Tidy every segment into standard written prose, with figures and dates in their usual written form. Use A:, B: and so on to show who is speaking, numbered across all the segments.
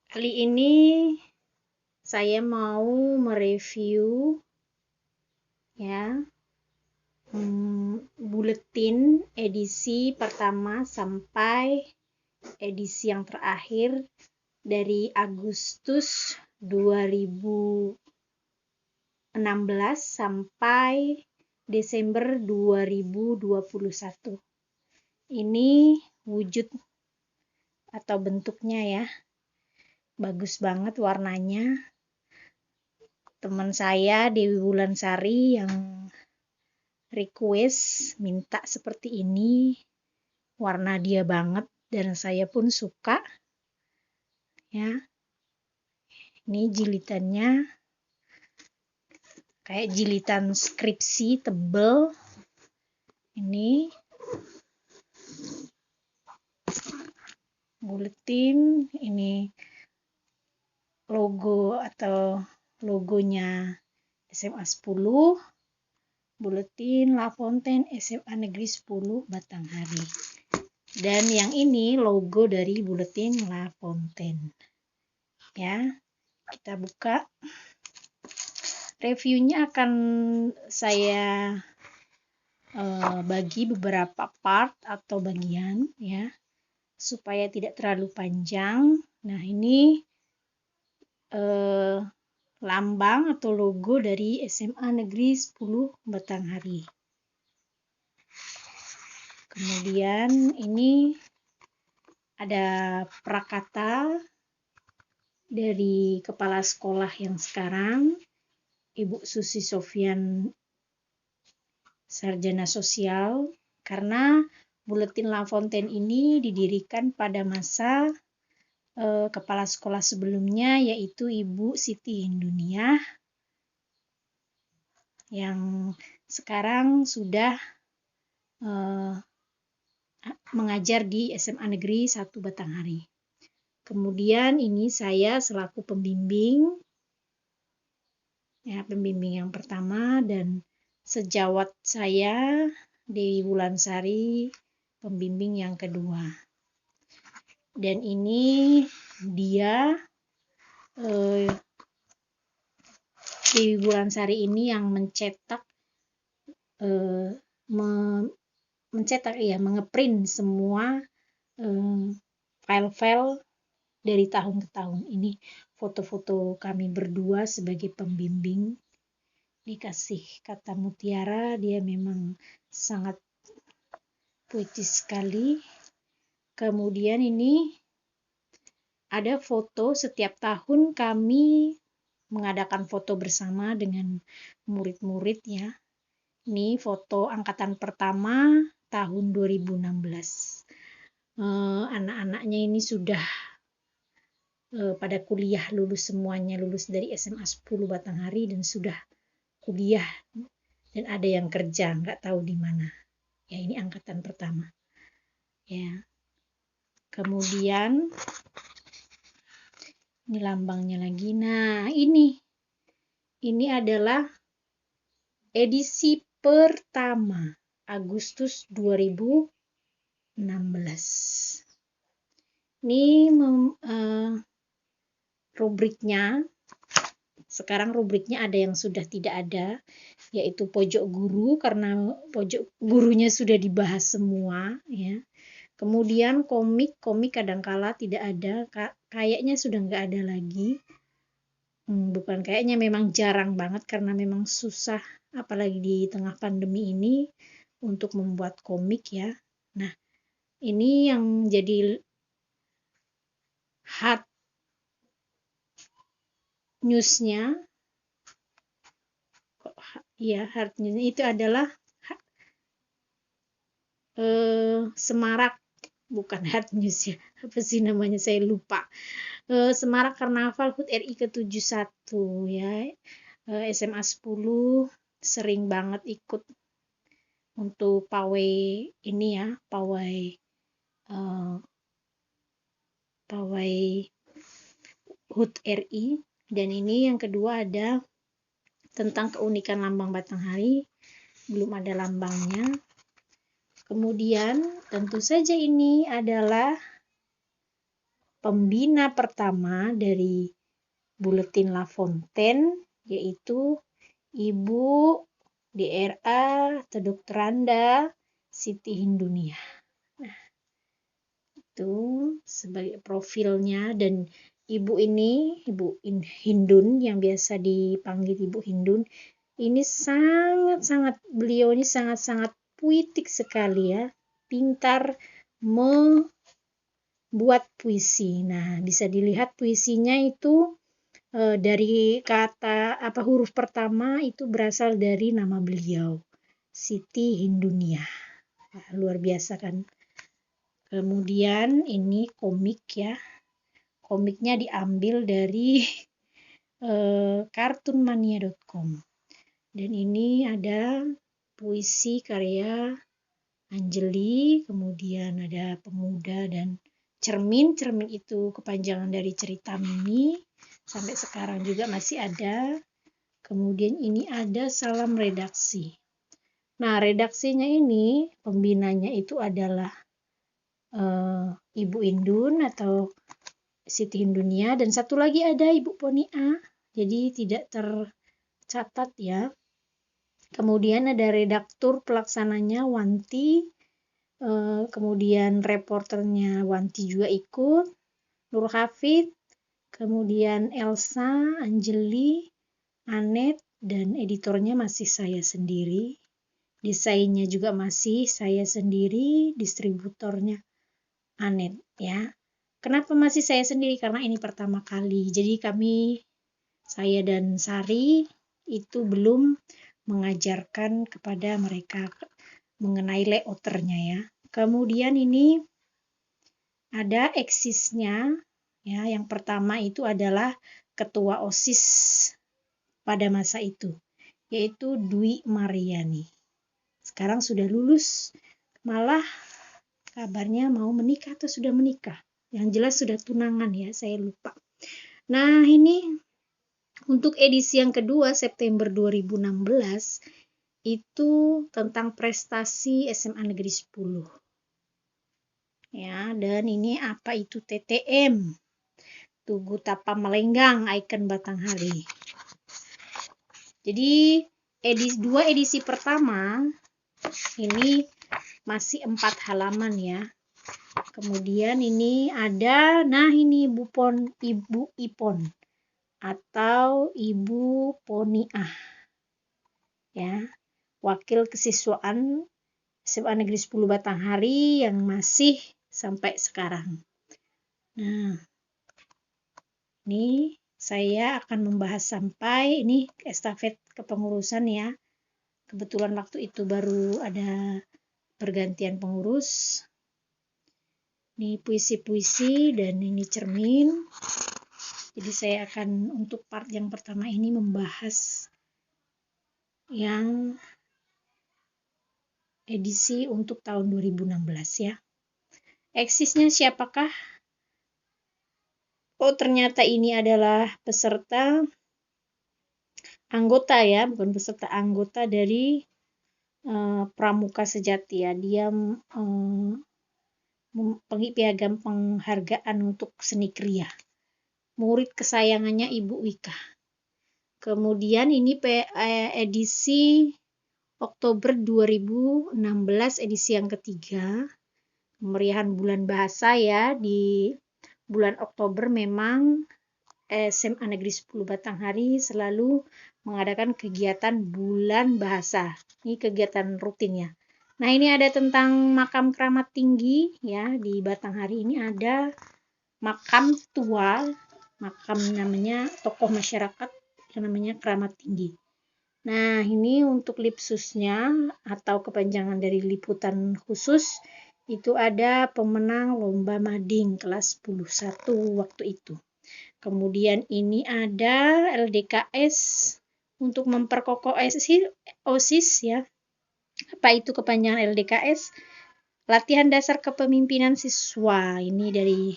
A: Kali ini saya mau mereview ya buletin edisi pertama sampai edisi yang terakhir dari Agustus 2016 sampai Desember 2021. Ini wujud atau bentuknya ya. Bagus banget warnanya. Teman saya Dewi Wulansari yang request minta seperti ini. Warna dia banget dan saya pun suka. Ya. Ini jilitannya kayak jilitan skripsi tebel. Ini buletin, ini logo atau logonya SMA 10, buletin La Fontaine SMA Negeri 10 Batanghari. Dan yang ini logo dari buletin La Fontaine. Ya, kita buka. Reviewnya akan saya bagi beberapa part atau bagian ya, supaya tidak terlalu panjang. Nah, ini lambang atau logo dari SMA Negeri 10 Batanghari. Kemudian ini ada prakata dari kepala sekolah yang sekarang, Ibu Susi Sofyan, sarjana sosial, karena buletin La Fontaine ini didirikan pada masa kepala sekolah sebelumnya, yaitu Ibu Siti Hindunia yang sekarang sudah mengajar di SMA Negeri 1 Batanghari. Kemudian ini saya selaku pembimbing, ya, pembimbing yang pertama, dan sejawat saya Dewi Wulansari, pembimbing yang kedua. Dan ini dia Dewi Wulansari ini yang mencetak mengeprint semua file-file dari tahun ke tahun. Ini foto-foto kami berdua sebagai pembimbing. Dikasih kata mutiara, dia memang sangat puitis sekali. Kemudian ini ada foto setiap tahun kami mengadakan foto bersama dengan murid-murid ya. Ini foto angkatan pertama tahun 2016. Anak-anaknya ini sudah pada kuliah, lulus semuanya, lulus dari SMA 10 Batanghari dan sudah kuliah, dan ada yang kerja, nggak tahu di mana. Ya, ini angkatan pertama. Ya. Kemudian ini lambangnya lagi. Nah, ini adalah edisi pertama Agustus 2016. Ini rubriknya. Sekarang rubriknya ada yang sudah tidak ada, yaitu pojok guru, karena pojok gurunya sudah dibahas semua ya. Kemudian komik kadangkala tidak ada, kayaknya sudah nggak ada lagi. Bukan kayaknya, memang jarang banget karena memang susah, apalagi di tengah pandemi ini, untuk membuat komik ya. Nah, ini yang jadi hard news-nya, ya, hard news itu adalah semarak, bukan hard news ya, apa sih namanya, saya lupa. Semarak Karnaval HUT RI ke-71 ya. SMA 10 sering banget ikut untuk pawai ini ya, pawai HUT RI. Dan ini yang kedua ada tentang keunikan lambang Batanghari, belum ada lambangnya. Kemudian tentu saja ini adalah pembina pertama dari Buletin La Fontaine, yaitu Ibu Dra. atau Dr. Anda Siti Hindunia. Nah, itu sebagai profilnya, dan ibu ini, Ibu Hindun yang biasa dipanggil Ibu Hindun, ini beliau ini sangat-sangat puitik sekali ya, pintar membuat puisi. Nah, bisa dilihat puisinya itu dari kata huruf pertama itu berasal dari nama beliau, Siti Hindunia. Nah, luar biasa kan. Kemudian ini komik ya. Komiknya diambil dari kartunmania.com. Dan ini ada puisi karya Anjeli, kemudian ada pemuda dan cermin. Cermin itu kepanjangan dari cerita mini. Sampai sekarang juga masih ada. Kemudian ini ada salam redaksi. Nah, redaksinya ini, pembinanya itu adalah Ibu Indun atau Siti Hindunia, dan satu lagi ada Ibu Ponia. Jadi tidak tercatat ya. Kemudian ada redaktur pelaksananya Wanti. Kemudian reporternya Wanti juga ikut. Nur Hafid. Kemudian Elsa, Anjeli, Anet, dan editornya masih saya sendiri. Desainnya juga masih saya sendiri, distributornya Anet ya. Kenapa masih saya sendiri? Karena ini pertama kali. Jadi saya dan Sari itu belum mengajarkan kepada mereka mengenai layouternya ya. Kemudian ini ada eksisnya ya. Yang pertama itu adalah ketua OSIS pada masa itu, yaitu Dwi Mariani. Sekarang sudah lulus, malah kabarnya mau menikah atau sudah menikah. Yang jelas sudah tunangan ya, saya lupa. Nah, ini untuk edisi yang kedua September 2016 itu tentang prestasi SMA Negeri 10. Ya, dan ini apa itu TTM? Tugu Tapa Melenggang, ikon Batanghari. Jadi dua edisi pertama ini masih 4 halaman ya. Kemudian ini ada, ini Ibu Ipon atau Ibu Poniah ya, wakil kesiswaan SMA Negeri 10 Batanghari yang masih sampai sekarang. Nah, ini saya akan membahas sampai ini estafet kepengurusan ya. Kebetulan waktu itu baru ada pergantian pengurus. Ini puisi-puisi dan ini cermin. Jadi saya akan untuk part yang pertama ini membahas yang edisi untuk tahun 2016 ya. Eksisnya siapakah? Oh, ternyata ini adalah peserta anggota ya, bukan peserta, anggota dari Pramuka Sejati ya. Dia piagam penghargaan untuk seni kriya. Murid kesayangannya Ibu Wika. Kemudian ini edisi Oktober 2016, edisi yang ketiga. Kemeriahan bulan bahasa ya. Di bulan Oktober memang SMA Negeri 10 Batanghari selalu mengadakan kegiatan bulan bahasa. Ini kegiatan rutinnya. Nah, ini ada tentang makam keramat tinggi ya. Di Batanghari ini ada makam tua, makam namanya tokoh masyarakat yang namanya Keramat Tinggi. Nah, ini untuk lipsusnya atau kepanjangan dari liputan khusus itu ada pemenang lomba mading kelas 10 waktu itu. Kemudian ini ada LDKS untuk memperkokoh OSIS ya. Apa itu kepanjangan LDKS? Latihan dasar kepemimpinan siswa. Ini dari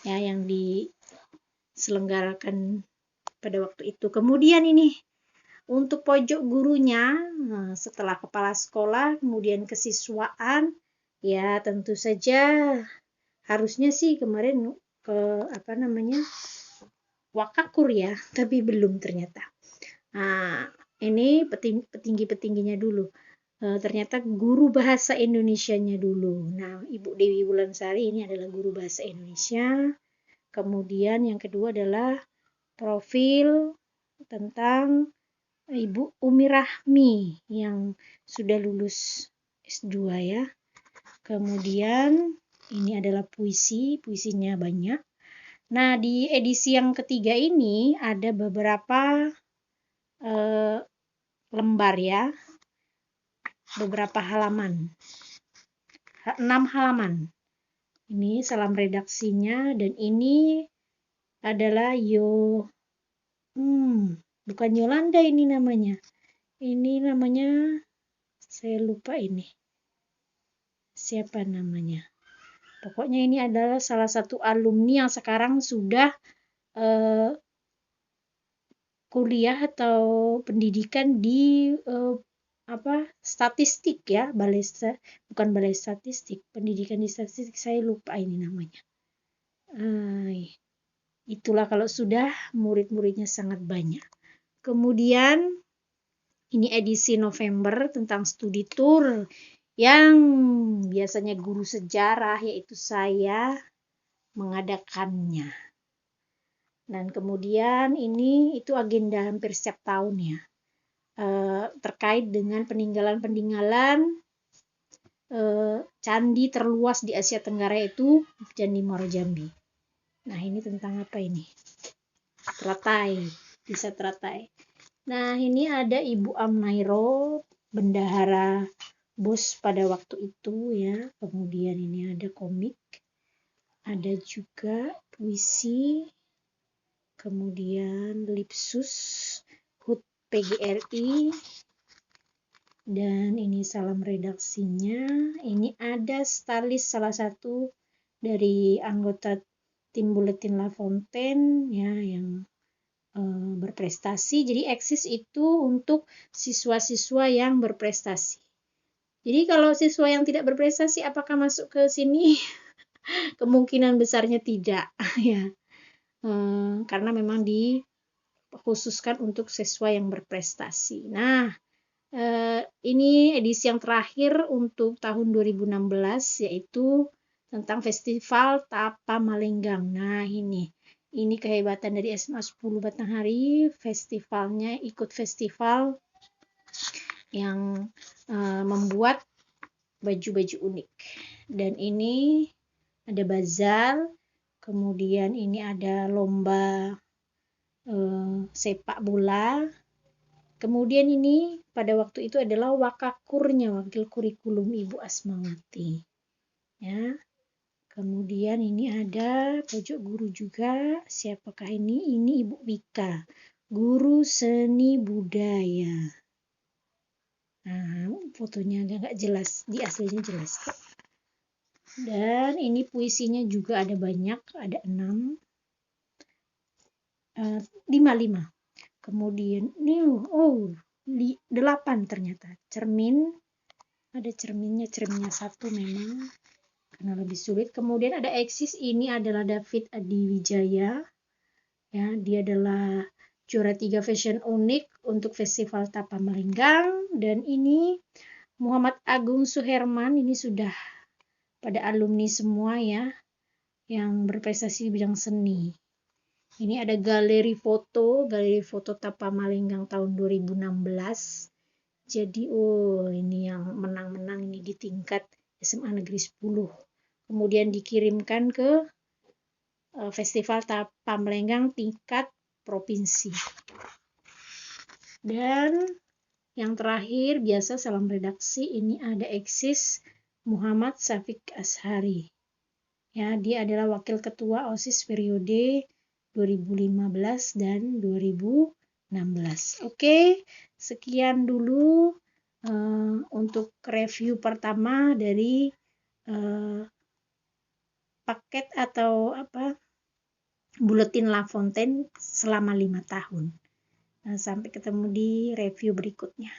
A: ya yang diselenggarakan pada waktu itu. Kemudian ini untuk pojok gurunya, setelah kepala sekolah, kemudian kesiswaan, ya tentu saja harusnya sih kemarin ke Wakakur ya, tapi belum ternyata. Nah, ini petinggi-petingginya dulu. Ternyata guru bahasa Indonesianya dulu. Nah, Ibu Dewi Wulansari ini adalah guru bahasa Indonesia. Kemudian yang kedua adalah profil tentang Ibu Umi Rahmi yang sudah lulus S2 ya. Kemudian ini adalah puisinya banyak. Nah, di edisi yang ketiga ini ada beberapa lembar ya, beberapa halaman, 6 halaman. Ini salam redaksinya, dan ini adalah bukan Yolanda ini namanya. Ini namanya, saya lupa ini. Siapa namanya? Pokoknya ini adalah salah satu alumni yang sekarang sudah kuliah atau pendidikan di statistik ya, bukan balai statistik, pendidikan di statistik, saya lupa ini namanya. Itulah kalau sudah murid-muridnya sangat banyak. Kemudian ini edisi November tentang studi tour yang biasanya guru sejarah yaitu saya mengadakannya. Dan kemudian itu agenda hampir setiap tahun ya, terkait dengan peninggalan candi terluas di Asia Tenggara itu Candi Muaro Jambi. Nah, ini tentang apa ini? Desa Teratai. Nah, ini ada Ibu Amnairo, bendahara BOS pada waktu itu ya. Kemudian ini ada komik, ada juga puisi, kemudian Lipsus, HUT PGRI, dan ini salam redaksinya. Ini ada Stalis, salah satu dari anggota tim Buletin La Fontaine ya, yang berprestasi. Jadi eksis itu untuk siswa-siswa yang berprestasi. Jadi kalau siswa yang tidak berprestasi apakah masuk ke sini? Kemungkinan besarnya tidak ya. Karena memang dikhususkan untuk siswa yang berprestasi. Nah, ini edisi yang terakhir untuk tahun 2016 yaitu tentang Festival Tapa Malenggang. Nah, ini kehebatan dari SMA 10 Batanghari, festivalnya ikut festival yang membuat baju-baju unik. Dan ini ada bazar, kemudian ini ada lomba sepak bola. Kemudian ini pada waktu itu adalah wakakurnya, wakil kurikulum Ibu Asmawati. Ya. Kemudian ini ada pojok guru juga. Siapakah ini? Ini Ibu Wika, guru seni budaya. Nah, fotonya agak jelas, di aslinya jelas. Dan ini puisinya juga ada banyak, ada 5. Kemudian ini 8 ternyata. Cermin, ada cerminnya 1 memang karena lebih sulit. Kemudian ada eksis, ini adalah David Adiwijaya ya, dia adalah juara 3 fashion unik untuk Festival Tapa Malenggang. Dan ini Muhammad Agung Suherman, ini sudah pada alumni semua ya yang berprestasi di bidang seni. Ini ada galeri foto Tapa Malenggang tahun 2016. Jadi ini yang menang-menang ini di tingkat SMA Negeri 10. Kemudian dikirimkan ke Festival Tapa Malenggang tingkat provinsi. Dan yang terakhir biasa salam redaksi, ini ada eksis Muhammad Syafiq Ashari. Ya, dia adalah wakil ketua OSIS periode 2015 dan 2016. Oke, sekian dulu untuk review pertama dari paket atau Buletin La Fontaine selama 5 tahun. Sampai ketemu di review berikutnya.